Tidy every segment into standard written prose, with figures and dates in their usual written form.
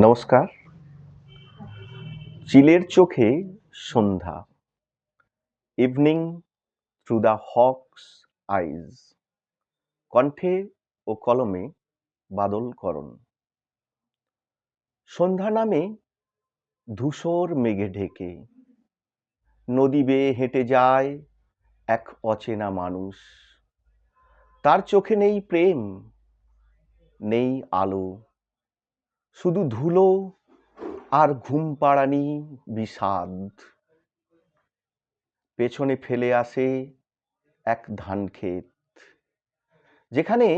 নমস্কার। চিলের চোখে সন্ধ্যা, evening through the Hawks আইজ। কণ্ঠে ও কলমে বাদল করণ। সন্ধ্যা নামে ধূসর মেঘে ঢেকে নদী বেয়ে হেঁটে যায় এক অচেনা মানুষ। তার চোখে নেই প্রেম, নেই আলো, শুধু ধুলো আর ঘুম পাড়ানি বিষাদ। পেছনে ফেলে আসে এক ধানক্ষেত, যেখানে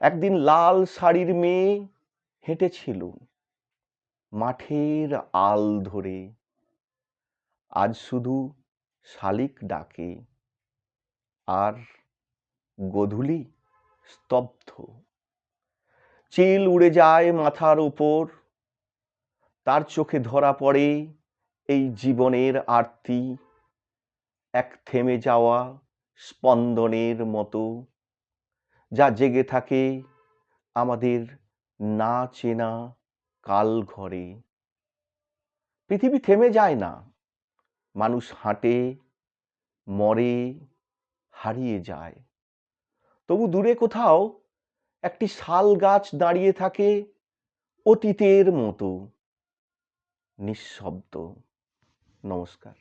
একদিন লাল শাড়ির মেয়ে হেঁটেছিল মাঠের আল ধরে। আজ শুধু শালিক ডাকে আর গোধূলি স্তব্ধ। চিল উড়ে যায় মাথার উপর, তার চোখে ধরা পড়ে এই জীবনের আরতি, এক থেমে যাওয়া স্পন্দনের মতো, যা জেগে থাকে আমাদের না চেনা কাল ঘরে। পৃথিবী থেমে যায় না, মানুষ হাঁটে, মরে, হারিয়ে যায়, তবু দূরে কোথাও একটি শাল গাছ দাঁড়িয়ে থাকে অতীতের মতো, নিঃশব্দ। নমস্কার।